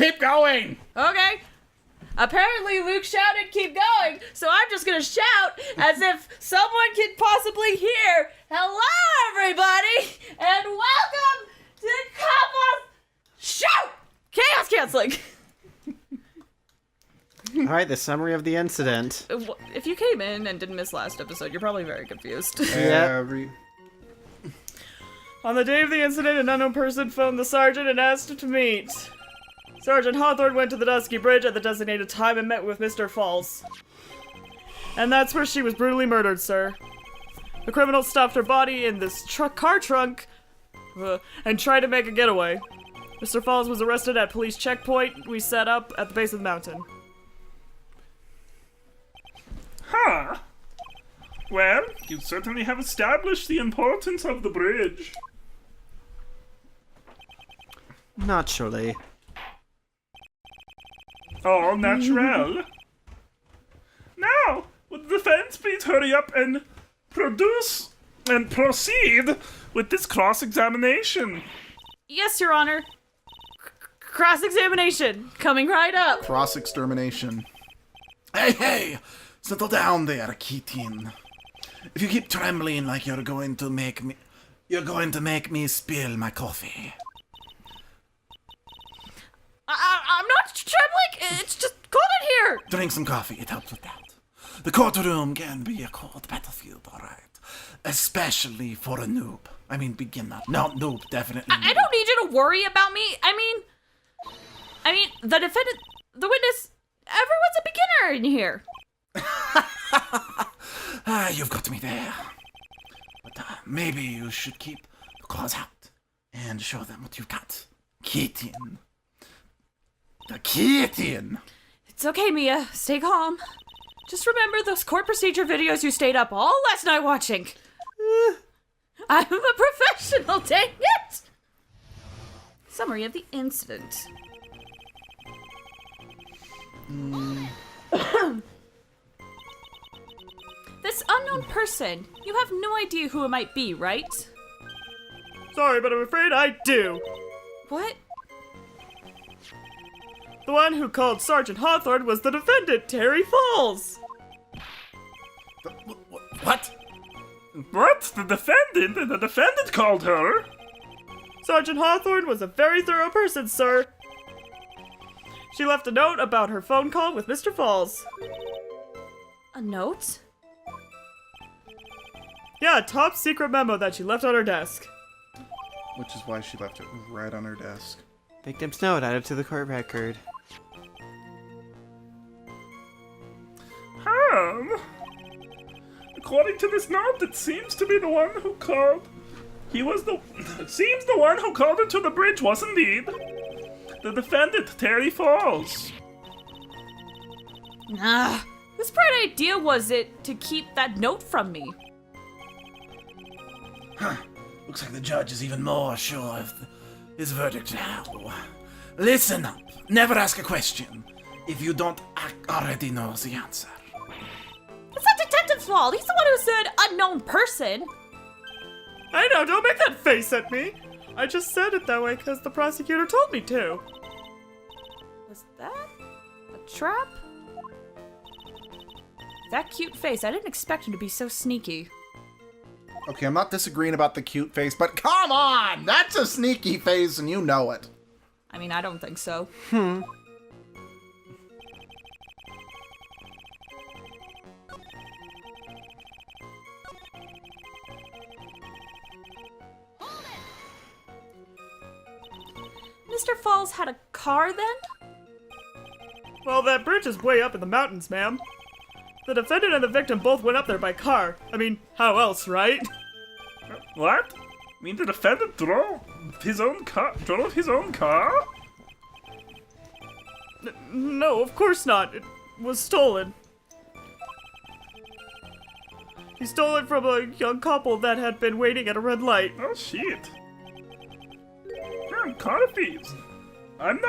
keep going! Okay. Apparently Luke shouted, keep going, so I'm just gonna shout as if someone could possibly hear. Hello, everybody, and welcome to Couples Shout! Chaos canceling! Alright, the summary of the incident. If you came in and didn't miss last episode, you're probably very confused. On the day of the incident, an unknown person phoned the sergeant and asked him to meet. Sergeant Hawthorne went to the Dusky Bridge at the designated time and met with Mr. Falls. And that's where she was brutally murdered, sir. The criminal stuffed her body in this car trunk and tried to make a getaway. Mr. Falls was arrested at police checkpoint we set up at the base of the mountain. Huh. Well, you certainly have established the importance of the bridge. Naturally. All natural. Now, would the defense please hurry up and produce and proceed with this cross-examination? Yes, Your Honor. Cross-examination. Coming right up. Cross-extermination. Hey! Settle down there, Keaton. If you keep trembling like you're going to make me spill my coffee. I'm not trembling. It's just cold in here. Drink some coffee, it helps with that. The courtroom can be a cold battlefield, alright. Especially for a noob. I mean, beginner. Not noob, definitely. I don't need you to worry about me. I mean, the defendant, the witness, everyone's a beginner in here. You've got me there. But maybe you should keep the claws out and show them what you've got. Keaton. The Keaton. It's okay, Mia. Stay calm. Just remember those court procedure videos you stayed up all last night watching. I'm a professional, dang it! Summary of the incident. This unknown person, you have no idea who it might be, right? Sorry, but I'm afraid I do. What? The one who called Sergeant Hawthorne was the defendant, Terry Falls. What? What? The defendant? The defendant called her? Sergeant Hawthorne was a very thorough person, sir. She left a note about her phone call with Mr. Falls. A note? Yeah, a top secret memo that she left on her desk. Which is why she left it right on her desk. Victim's note added to the court record. According to this note, it seems to be the one who called. It seems the one who called her to the bridge was indeed the defendant, Terry Falls. Nah. Whose bright idea was it to keep that note from me? Looks like the judge is even more sure of his verdict now. Listen up. Never ask a question if you don't already know the answer. It's not Detective's fault. He's the one who said unknown person. I know, don't make that face at me. I just said it that way because the prosecutor told me to. Was that a trap? That cute face. I didn't expect him to be so sneaky. Okay, I'm not disagreeing about the cute face, but come on! That's a sneaky face and you know it. I mean, I don't think so. Mr. Falls had a car then? Well, that bridge is way up in the mountains, ma'am. The defendant and the victim both went up there by car. I mean, how else, right? What? You mean the defendant drove his own car? No, of course not. It was stolen. He stole it from a young couple that had been waiting at a red light. Oh shit. Car thieves. I'm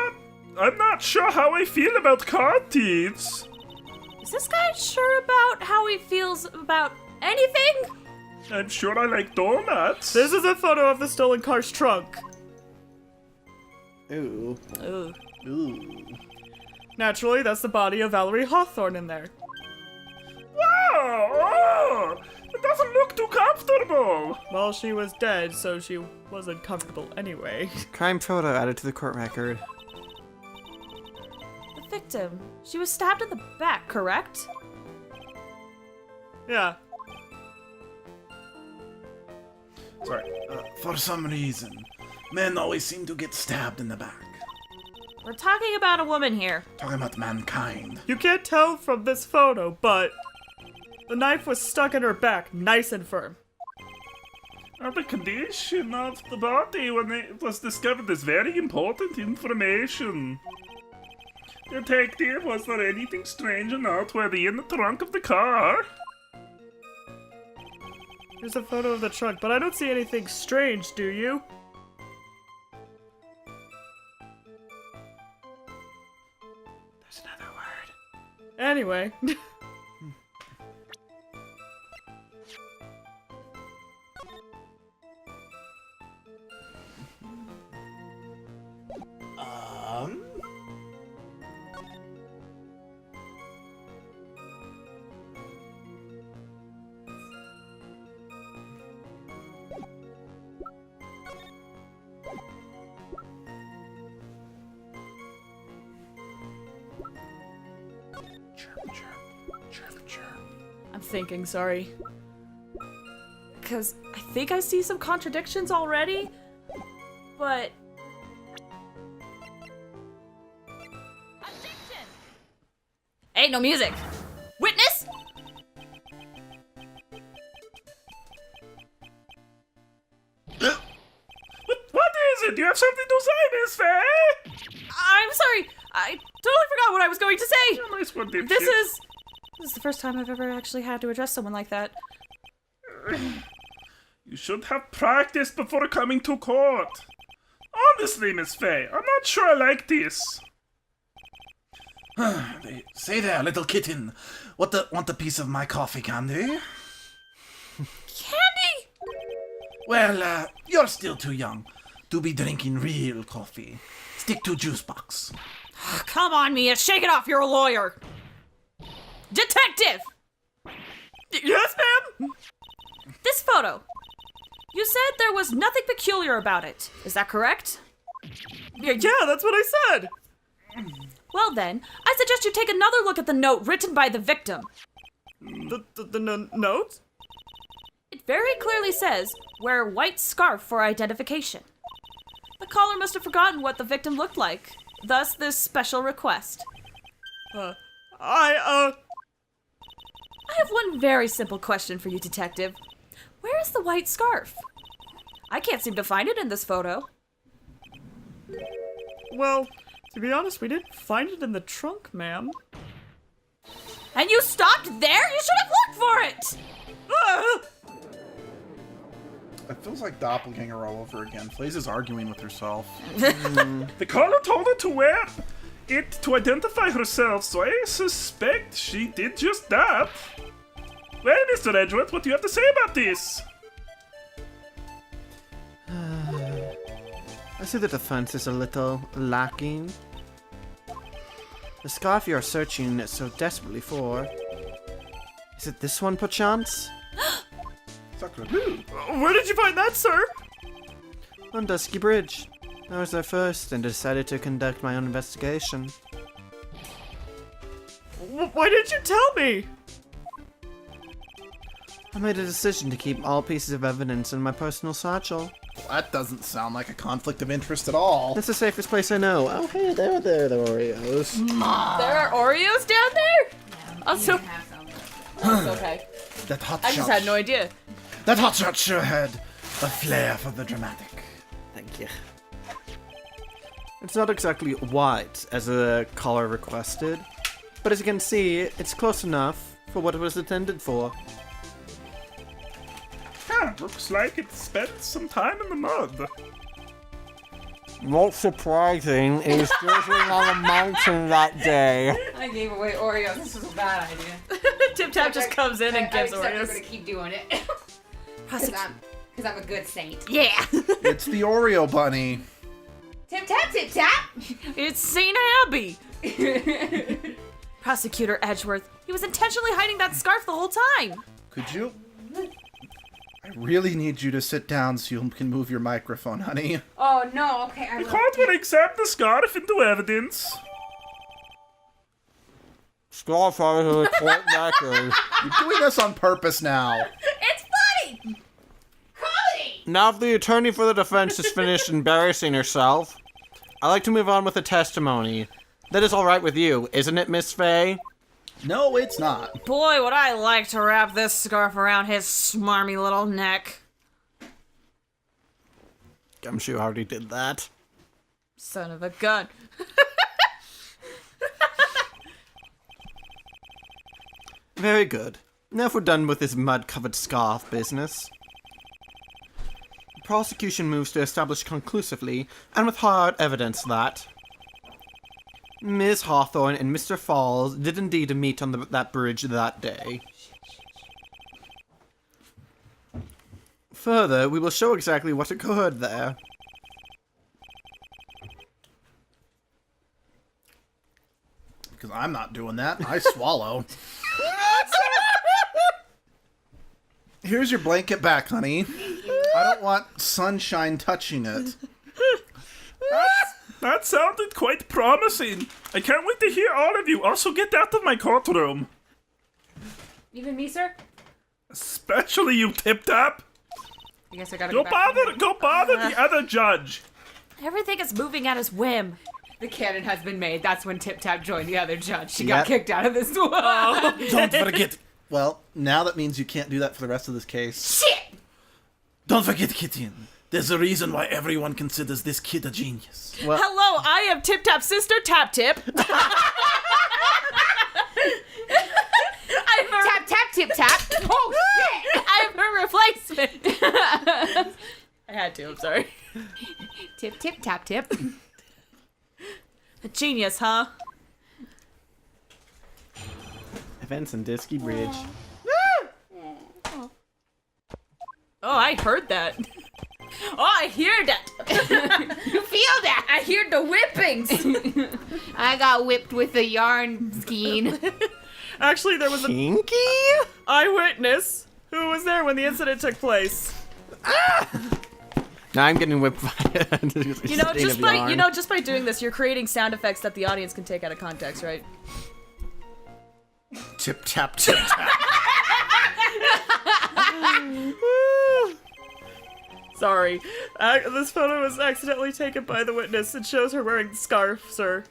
not sure how I feel about car thieves. Is this guy sure about how he feels about anything? I'm sure I like donuts. This is a photo of the stolen car's trunk. Ooh. Ooh. Ooh. Naturally, that's the body of Valerie Hawthorne in there. Wow! Oh, it doesn't look too comfortable! Well, she was dead, so she wasn't comfortable anyway. Crime photo added to the court record. The victim. She was stabbed in the back, correct? Yeah. Sorry. For some reason, men always seem to get stabbed in the back. We're talking about a woman here. Talking about mankind. You can't tell from this photo, but the knife was stuck in her back, nice and firm. The condition of the body when it was discovered is very important information. Detective, was there anything strange or noteworthy in the trunk of the car? Here's a photo of the trunk, but I don't see anything strange, do you? There's another word. Anyway. I'm thinking, sorry. Because I think I see some contradictions already, but... Objection! Ain't no music! Witness? What is it? Do you have something to say, Miss Faye? I'm sorry, I totally forgot what I was going to say! Nice one, dipshit. This is the first time I've ever actually had to address someone like that. You should have practiced before coming to court. Honestly, Miss Faye, I'm not sure I like this. They say there, little kitten. Want a piece of my coffee candy? Candy? Well, you're still too young to be drinking real coffee. Stick to juice box. Come on, Mia, shake it off, you're a lawyer! Detective! Yes, ma'am? This photo. You said there was nothing peculiar about it. Is that correct? Yeah, that's what I said. Well then, I suggest you take another look at the note written by the victim. The note? It very clearly says, wear white scarf for identification. The caller must have forgotten what the victim looked like. Thus, this special request. I have one very simple question for you, Detective. Where is the white scarf? I can't seem to find it in this photo. Well, to be honest, we didn't find it in the trunk, ma'am. And you stopped there? You should have looked for it! It feels like doppelganger all over again. Flaze is arguing with herself. The caller told her to wear it to identify herself, so I suspect she did just that. Well, Mr. Edgeworth, what do you have to say about this? I see the defense is a little lacking. The scarf you are searching so desperately for. Is it this one, perchance? Where did you find that, sir? On Dusky Bridge. I was there first and decided to conduct my own investigation. Why didn't you tell me? I made a decision to keep all pieces of evidence in my personal satchel. That doesn't sound like a conflict of interest at all. It's the safest place I know. Oh, hey, there, the Oreos. There are Oreos down there? Also, that's okay. That hot I shot. just had no idea. That hot shot sure had a flair for the dramatic. Thank you. It's not exactly white, as the caller requested, but as you can see, it's close enough for what it was intended for. Looks like it spent some time in the mud. Not surprising, it was drizzling on a mountain that day. I gave away Oreos. This was a bad idea. Tip Tap just comes in and gives I'm Oreos. gonna keep doing it. Because I'm a good saint. Yeah. It's the Oreo bunny. Tip tap, tip tap. It's St. Abbey! Prosecutor Edgeworth, he was intentionally hiding that scarf the whole time! Could you? I really need you to sit down so you can move your microphone, honey. Oh no, okay, I The will. court will accept the scarf into evidence. Scarf out of the court record. You're doing this on purpose now. It's funny! Comedy! Now if the attorney for the defense has finished embarrassing herself, I'd like to move on with the testimony. That is alright with you, isn't it, Miss Faye? No, it's not. Boy, would I like to wrap this scarf around his smarmy little neck. Gumshoe already did that. Son of a gun. Very good. Now if we're done with this mud-covered scarf business. The prosecution moves to establish conclusively, and with hard evidence that Ms. Hawthorne and Mr. Falls did indeed meet on that bridge that day. Further, we will show exactly what occurred there. Because I'm not doing that. I swallow. Here's your blanket back, honey. I don't want sunshine touching it. That sounded quite promising. I can't wait to hear all of you. Also, get out of my courtroom. Even me, sir? Especially you, Tip Tap. I guess I gotta Go go back. bother the other judge. Everything is moving at his whim. The cannon has been made. That's when Tip Tap joined the other judge. She Yep. got kicked out of this one. Don't forget. Well, now that means you can't do that for the rest of this case. Shit! Don't forget, Kitten. There's a reason why everyone considers this kid a genius. Well, Hello, I am Tip Tap's sister, Tap Tip. Tap tap tip tap. Oh shit! I'm her replacement. I had to, I'm sorry. Tip tip tap tip. A genius, huh? Events and Disky Bridge. Oh, I heard that. Oh, I hear that. You feel that? I hear the whippings. I got whipped with a yarn skein. Actually, there was an Kinky? eyewitness who was there when the incident took place. Now I'm getting whipped by Just by doing this, you're creating sound effects that the audience can take out of context, right? Tip tap, tip tap. Sorry. This photo was accidentally taken by the witness. It shows her wearing the scarf, sir.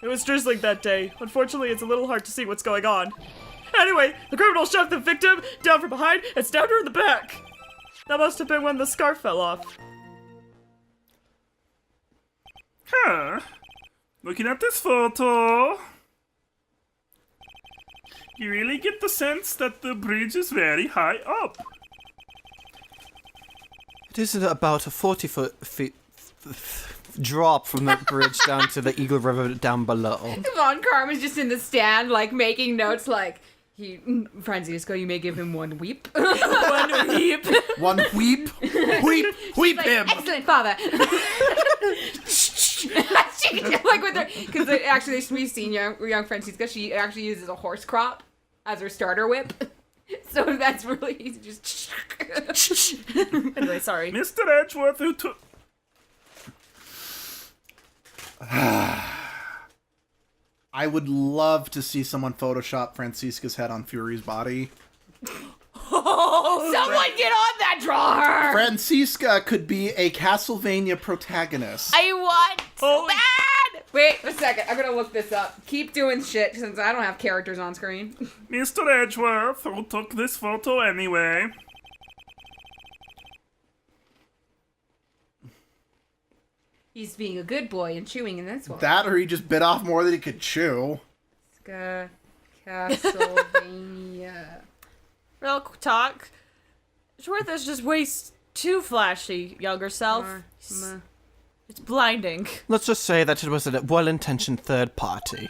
It was drizzling that day. Unfortunately, it's a little hard to see what's going on. Anyway, the criminal shoved the victim down from behind and stabbed her in the back. That must have been when the scarf fell off. Huh. Looking at this photo, you really get the sense that the bridge is very high up. It is about a 40-foot drop from the bridge down to the Eagle River down below. Von Karma's just in the stand, like, making notes, like, Francisco, you may give him one weep. One weep. One weep. Weep Like, him. excellent, father. Like with her, because actually we've seen young Francisca. She actually uses a horse crop as her starter whip. So that's really easy. Just. Anyway, sorry. Mr. Edgeworth, who took... I would love to see someone Photoshop Francisca's head on Fury's body. Someone get on that drawer. Francisca could be a Castlevania protagonist. I want so bad. Wait a second. I'm gonna look this up. Keep doing shit since I don't have characters on screen. Mr. Edgeworth, who took this photo anyway. He's being a good boy and chewing in this one. That or he just bit off more than he could chew. Castlevania. Real talk. Edgeworth is just way too flashy, younger self. It's blinding. Let's just say that it was a well-intentioned third party.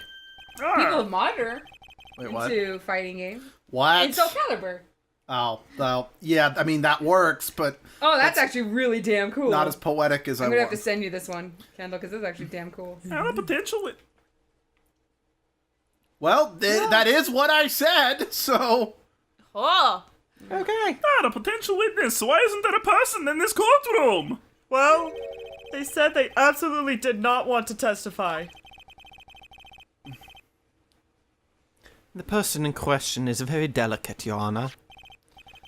People monitor Wait, what? into fighting games. What? In Soul Calibur. Oh, well, yeah, I mean, that works, but Oh, that's actually really damn cool. not as poetic as I'm I gonna have to want. send you this one, Kendall, because it's actually damn cool. And a potential Well, that is what I said, so... Oh. Okay. not a potential witness. Why isn't there a person in this courtroom? Well, they said they absolutely did not want to testify. The person in question is very delicate, Your Honor.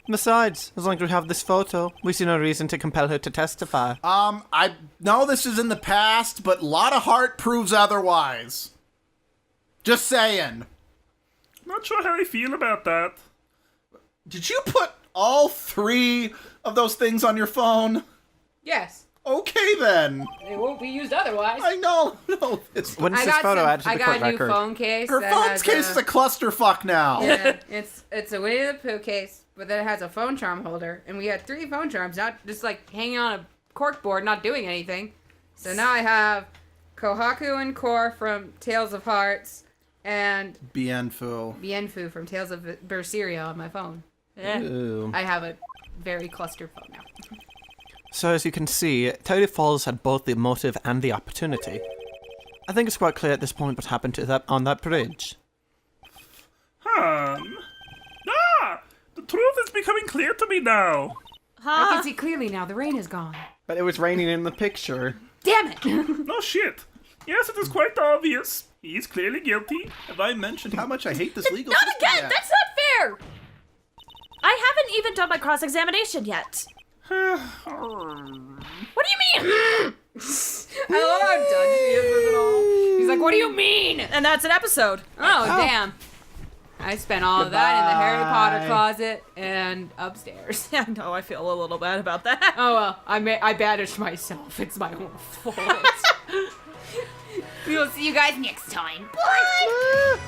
Besides, as long as we have this photo, we see no reason to compel her to testify. I know this is in the past, but lot of heart proves otherwise. Just saying. Not sure how I feel about that. Did you put all 3 of those things on your phone? Yes. Okay, then. It won't be used otherwise. I know. No, it's... When is this photo added to I the got court a new record? phone case. Her that phone's has case is a clusterfuck now. Yeah, it's a Winnie the Pooh case, but then it has a phone charm holder, and we had 3 phone charms, not just like hanging on a cork board, not doing anything. So now I have Kohaku and Kor from Tales of Hearts, and Bienfu. Bienfu from Tales of Berseria on my phone. Ooh. I have a very clustered phone now. So as you can see, Toady Falls had both the motive and the opportunity. I think it's quite clear at this point what happened to that on that bridge. The truth is becoming clear to me now. I can see clearly now. The rain is gone. But it was raining in the picture. Damn it! No shit. Yes, it is quite obvious. He is clearly guilty. Have I mentioned how much I hate this legal Not system again! yet? That's not fair! I haven't even done my cross-examination yet. What do you mean? I love how done she is with it all. He's like, what do you mean? And that's an episode. Oh, damn. I spent all of that in the Harry Potter closet and upstairs. Yeah, no, I feel a little bad about that. Oh, well, I banished myself. It's my own fault. We will see you guys next time. Bye!